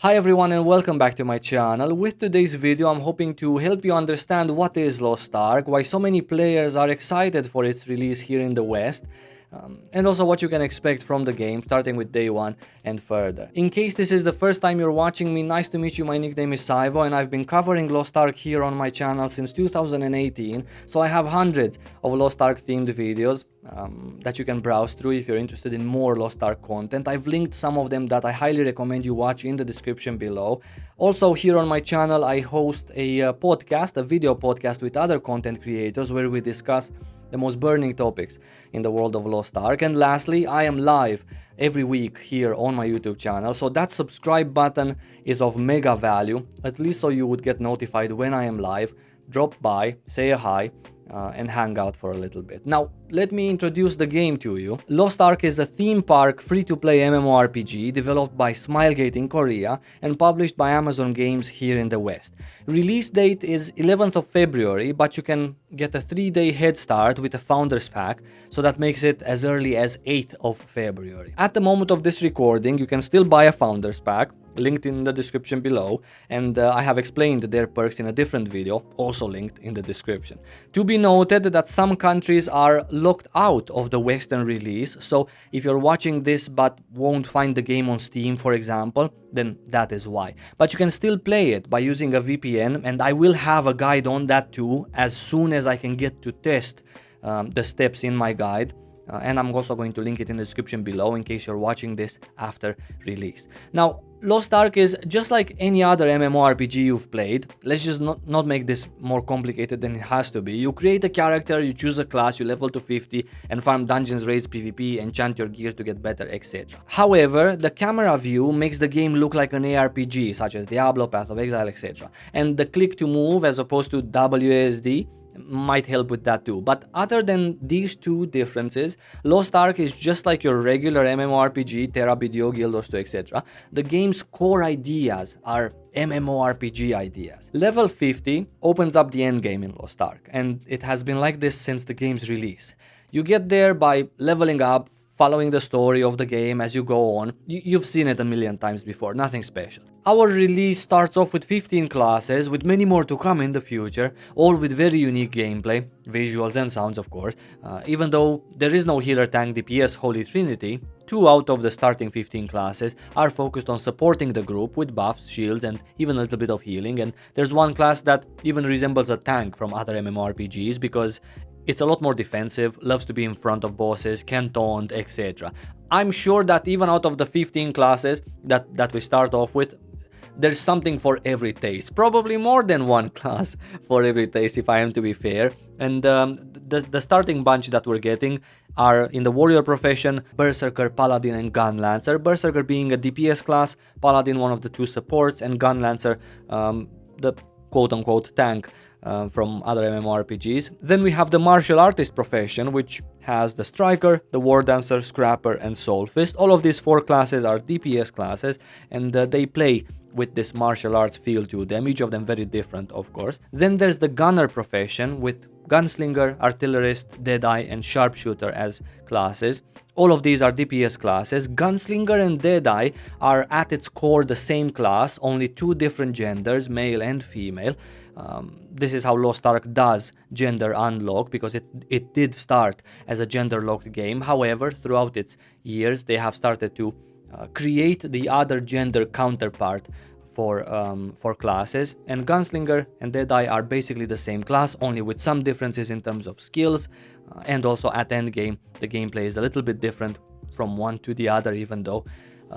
Hi everyone and welcome back to my channel. With today's video I'm hoping to help you understand what is Lost Ark, why so many players are excited for its release here in the West, and also what you can expect from the game starting with day 1 and further. In case this is the first time you're watching me, nice to meet you, my nickname is Saivo and I've been covering Lost Ark here on my channel since 2018, so I have hundreds of Lost Ark themed videos that you can browse through if you're interested in more Lost Ark content. I've linked some of them that I highly recommend you watch in the description below. Also here on my channel I host a podcast, a video podcast with other content creators where we discuss the most burning topics in the world of Lost Ark. And lastly, I am live every week here on my YouTube channel, so that subscribe button is of mega value, at least so you would get notified when I am live. Drop by, say a hi, and hang out for a little bit. Now, let me introduce the game to you. Lost Ark is a theme park free-to-play MMORPG developed by Smilegate in Korea and published by Amazon Games here in the West. Release date is 11th of February, but you can get a 3-day head start with a Founders Pack, so that makes it as early as 8th of February. At the moment of this recording, you can still buy a Founders Pack, linked in the description below, and I have explained their perks in a different video, also linked in the description. To be noted that some countries are locked out of the Western release, so if you're watching this but won't find the game on Steam, for example, then that is why. But you can still play it by using a VPN, and I will have a guide on that too as soon as I can get to test the steps in my guide. And I'm also going to link it in the description below in case you're watching this after release. Now, Lost Ark is just like any other MMORPG you've played. Let's just not make this more complicated than it has to be. You create a character, you choose a class, you level to 50 and farm dungeons, raise PvP, enchant your gear to get better, etc. However, the camera view makes the game look like an ARPG such as Diablo, Path of Exile, etc. And the click to move as opposed to WASD might help with that too. But other than these two differences, Lost Ark is just like your regular MMORPG, Terra, BDO, Guildos 2, etc. The game's core ideas are MMORPG ideas. Level 50 opens up the endgame in Lost Ark, and it has been like this since the game's release. You get there by leveling up, following the story of the game as you go on. You've seen it a million times before, nothing special. Our release starts off with 15 classes, with many more to come in the future, all with very unique gameplay, visuals and sounds of course. Even though there is no healer tank DPS Holy Trinity, 2 out of the starting 15 classes are focused on supporting the group with buffs, shields and even a little bit of healing, and there's one class that even resembles a tank from other MMORPGs because it's a lot more defensive, loves to be in front of bosses, can taunt, etc. I'm sure that even out of the 15 classes that we start off with, there's something for every taste. Probably more than one class for every taste, if I am to be fair. And the starting bunch that we're getting are in the warrior profession, Berserker, Paladin and Gun Lancer. Berserker being a DPS class, Paladin one of the 2 supports, and Gun Lancer the quote-unquote tank from other MMORPGs. Then we have the martial artist profession, which has the striker, the war dancer, scrapper and soul fist. All of these 4 classes are DPS classes, and they play with this martial arts feel to them, each of them very different of course. Then there's the gunner profession with gunslinger, artillerist, deadeye and sharpshooter as classes. All of these are DPS classes. Gunslinger and deadeye are at its core the same class, only 2 different genders, male and female. This is how Lost Ark does gender unlock, because it did start as a gender locked game. However, throughout its years they have started to create the other gender counterpart for classes, and Gunslinger and Deadeye are basically the same class, only with some differences in terms of skills, and also at endgame the gameplay is a little bit different from one to the other, even though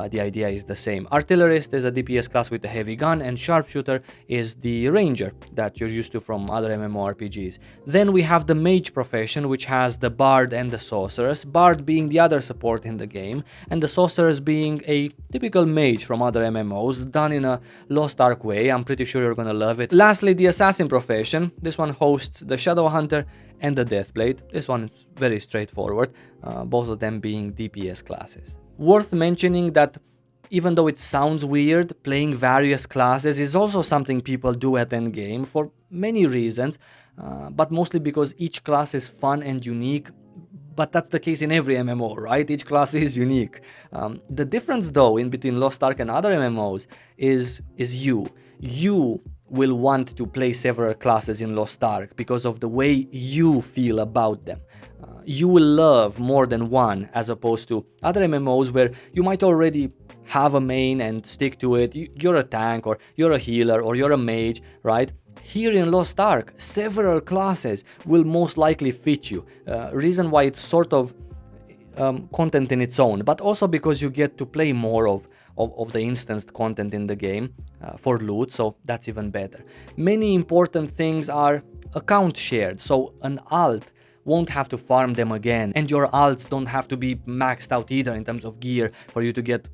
the idea is the same. Artillerist is a DPS class with a heavy gun, and Sharpshooter is the ranger that you're used to from other MMORPGs. Then we have the mage profession, which has the bard and the sorceress, bard being the other support in the game, and the sorceress being a typical mage from other MMOs, done in a Lost Ark way. I'm pretty sure you're gonna love it. Lastly, the assassin profession. This one hosts the Shadow Hunter and the Deathblade. This one is very straightforward, both of them being DPS classes. Worth mentioning that even though it sounds weird, playing various classes is also something people do at endgame for many reasons, but mostly because each class is fun and unique, but that's the case in every MMO, right? Each class is unique. The difference, though, in between Lost Ark and other MMOs is you. You will want to play several classes in Lost Ark because of the way you feel about them. You will love more than one, as opposed to other MMOs where you might already have a main and stick to it. You're a tank, or you're a healer, or you're a mage, right? Here in Lost Ark, several classes will most likely fit you. Reason why it's sort of content in its own, but also because you get to play more of the instanced content in the game for loot, so that's even better. Many important things are account shared, so an alt won't have to farm them again, and your alts don't have to be maxed out either in terms of gear for you to get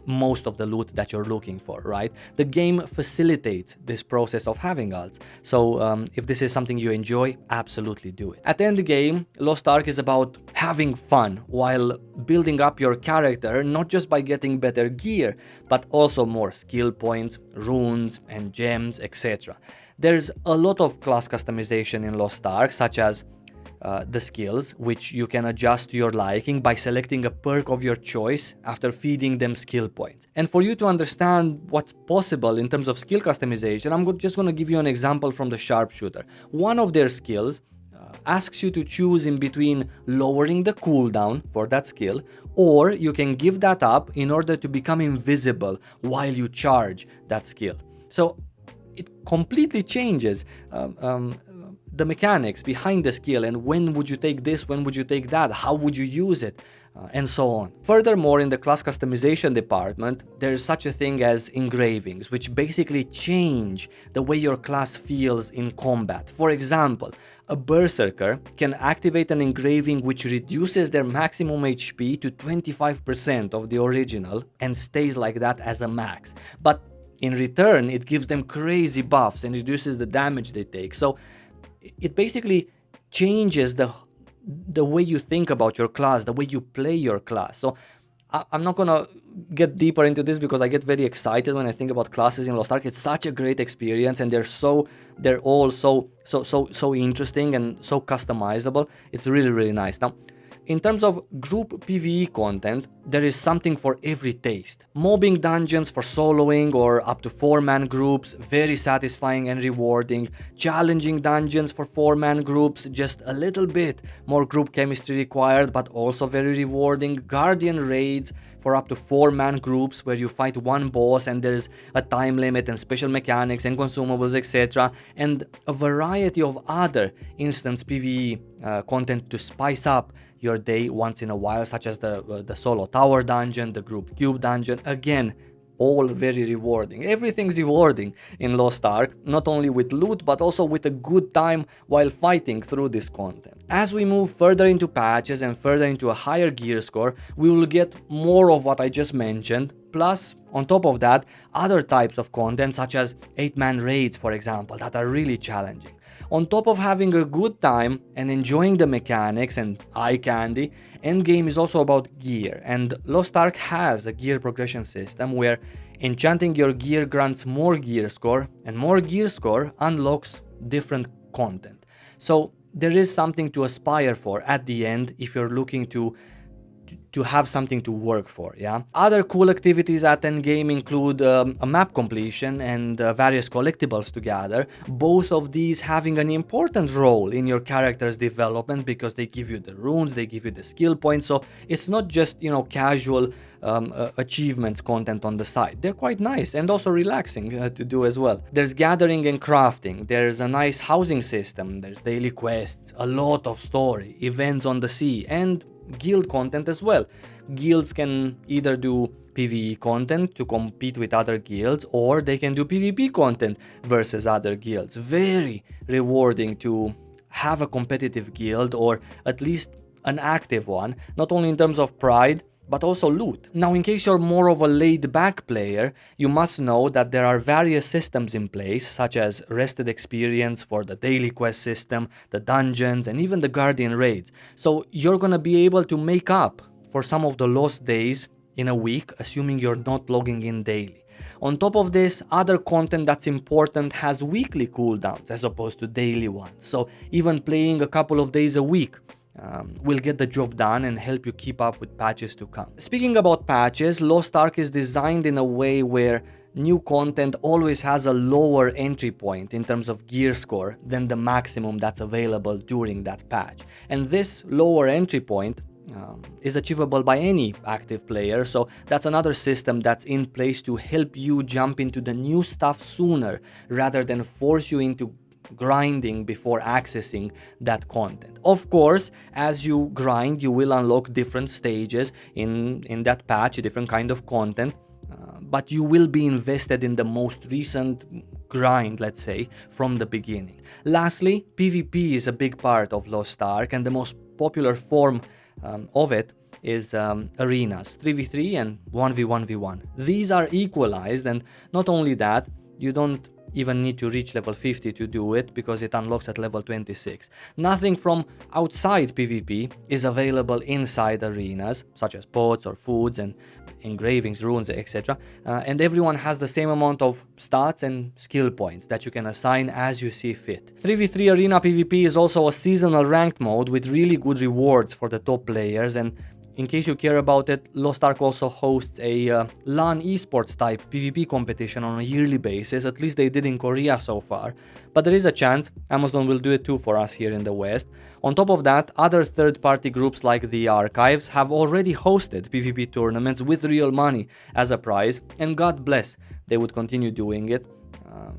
most of the loot that you're looking for, right? The game facilitates this process of having alts, so if this is something you enjoy, absolutely do it. At the end of the game, Lost Ark is about having fun while building up your character, not just by getting better gear, but also more skill points, runes, and gems, etc. There's a lot of class customization in Lost Ark, such as the skills, which you can adjust to your liking by selecting a perk of your choice after feeding them skill points. And for you to understand what's possible in terms of skill customization, I'm just going to give you an example from the sharpshooter. One of their skills asks you to choose in between lowering the cooldown for that skill, or you can give that up in order to become invisible while you charge that skill. So it completely changes the mechanics behind the skill, and when would you take this, when would you take that, how would you use it, and so on. Furthermore, in the class customization department, there is such a thing as engravings, which basically change the way your class feels in combat. For example, a berserker can activate an engraving which reduces their maximum HP to 25% of the original and stays like that as a max, but in return it gives them crazy buffs and reduces the damage they take. So it basically changes the way you think about your class, the way you play your class. So I'm not gonna get deeper into this because I get very excited when I think about classes in Lost Ark. It's such a great experience, and they're all so interesting and so customizable. It's really nice. Now, in terms of group PvE content, there is something for every taste. Mobbing dungeons for soloing or up to 4-man groups, very satisfying and rewarding. Challenging dungeons for 4-man groups, just a little bit more group chemistry required, but also very rewarding. Guardian raids for up to 4-man groups where you fight one boss and there's a time limit and special mechanics and consumables, etc. And a variety of other instance PvE content to spice up your day once in a while, such as the solo tower dungeon, the group cube dungeon. Again, all very rewarding. Everything's rewarding in Lost Ark, not only with loot but also with a good time while fighting through this content. As we move further into patches and further into a higher gear score, we will get more of what I just mentioned, plus on top of that, other types of content such as 8-man raids, for example, that are really challenging. On top of having a good time and enjoying the mechanics and eye candy, endgame is also about gear, and Lost Ark has a gear progression system where enchanting your gear grants more gear score, and more gear score unlocks different content. So there is something to aspire for at the end if you're looking to have something to work for, yeah? Other cool activities at endgame include a map completion and various collectibles to gather, both of these having an important role in your character's development because they give you the runes, they give you the skill points, so it's not just, casual achievements content on the side. They're quite nice and also relaxing to do as well. There's gathering and crafting, there's a nice housing system, there's daily quests, a lot of story, events on the sea, and guild content as well. Guilds can either do PvE content to compete with other guilds, or they can do PvP content versus other guilds. Very rewarding to have a competitive guild, or at least an active one, not only in terms of pride, but also loot. Now, in case you're more of a laid-back player, you must know that there are various systems in place, such as rested experience for the daily quest system, the dungeons, and even the guardian raids. So you're gonna be able to make up for some of the lost days in a week, assuming you're not logging in daily. On top of this, other content that's important has weekly cooldowns as opposed to daily ones. So even playing a couple of days a week will get the job done and help you keep up with patches to come. Speaking about patches, Lost Ark is designed in a way where new content always has a lower entry point in terms of gear score than the maximum that's available during that patch. And this lower entry point is achievable by any active player, so that's another system that's in place to help you jump into the new stuff sooner rather than force you into grinding before accessing that content. Of course, as you grind, you will unlock different stages in that patch, a different kind of content, but you will be invested in the most recent grind, let's say, from the beginning. Lastly, PvP is a big part of Lost Ark, and the most popular form of it is arenas, 3v3 and 1v1v1. These are equalized, and not only that, you don't even need to reach level 50 to do it, because it unlocks at level 26. Nothing from outside PvP is available inside arenas, such as pots or foods and engravings, runes, etc. And everyone has the same amount of stats and skill points that you can assign as you see fit. 3v3 arena PvP is also a seasonal ranked mode with really good rewards for the top players, and in case you care about it, Lost Ark also hosts a LAN esports type PvP competition on a yearly basis. At least they did in Korea so far. But there is a chance Amazon will do it too for us here in the West. On top of that, other third-party groups like the Archives have already hosted PvP tournaments with real money as a prize, and God bless, they would continue doing it.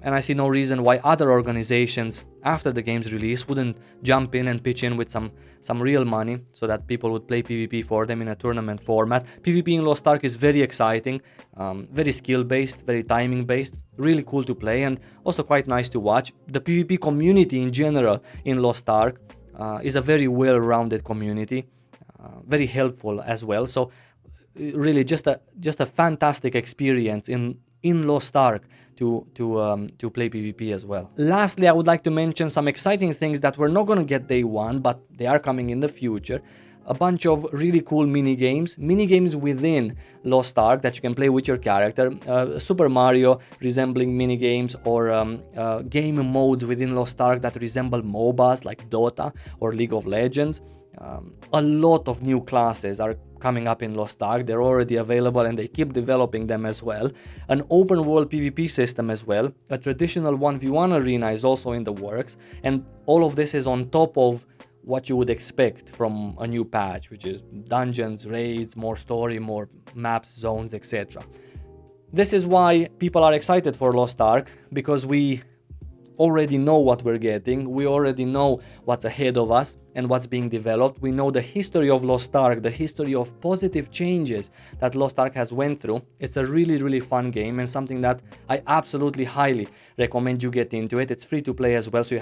And I see no reason why other organizations after the game's release wouldn't jump in and pitch in with some real money so that people would play PvP for them in a tournament format. PvP in Lost Ark is very exciting, very skill-based, very timing-based, really cool to play, and also quite nice to watch. The PvP community in general in Lost Ark is a very well-rounded community, very helpful as well. So really just a fantastic experience in Lost Ark to play PvP as well. Lastly, I would like to mention some exciting things that we're not going to get day one, but they are coming in the future. A bunch of really cool minigames within Lost Ark that you can play with your character, Super Mario resembling minigames, or game modes within Lost Ark that resemble MOBAs like Dota or League of Legends. A lot of new classes are coming up in Lost Ark. They're already available and they keep developing them as well. An open world PvP system as well. A traditional 1v1 arena is also in the works, and all of this is on top of what you would expect from a new patch, which is dungeons, raids, more story, more maps, zones, etc. This is why people are excited for Lost Ark, because we already know what we're getting, we already know what's ahead of us and what's being developed. We know the history of Lost Ark, the history of positive changes that Lost Ark has went through. It's a really fun game and something that I absolutely highly recommend you get into it. It's free to play as well, so you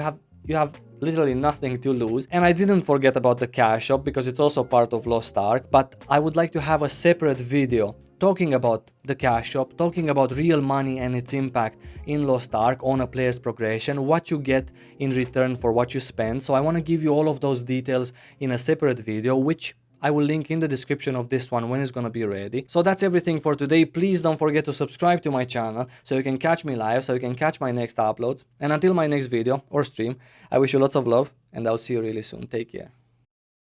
have literally nothing to lose. And I didn't forget about the cash shop, because it's also part of Lost Ark, but I would like to have a separate video talking about the cash shop, talking about real money and its impact in Lost Ark on a player's progression, what you get in return for what you spend. So I want to give you all of those details in a separate video, which I will link in the description of this one when it's gonna be ready. So that's everything for today. Please don't forget to subscribe to my channel so you can catch me live, so you can catch my next uploads. And until my next video or stream, I wish you lots of love, and I'll see you really soon. Take care.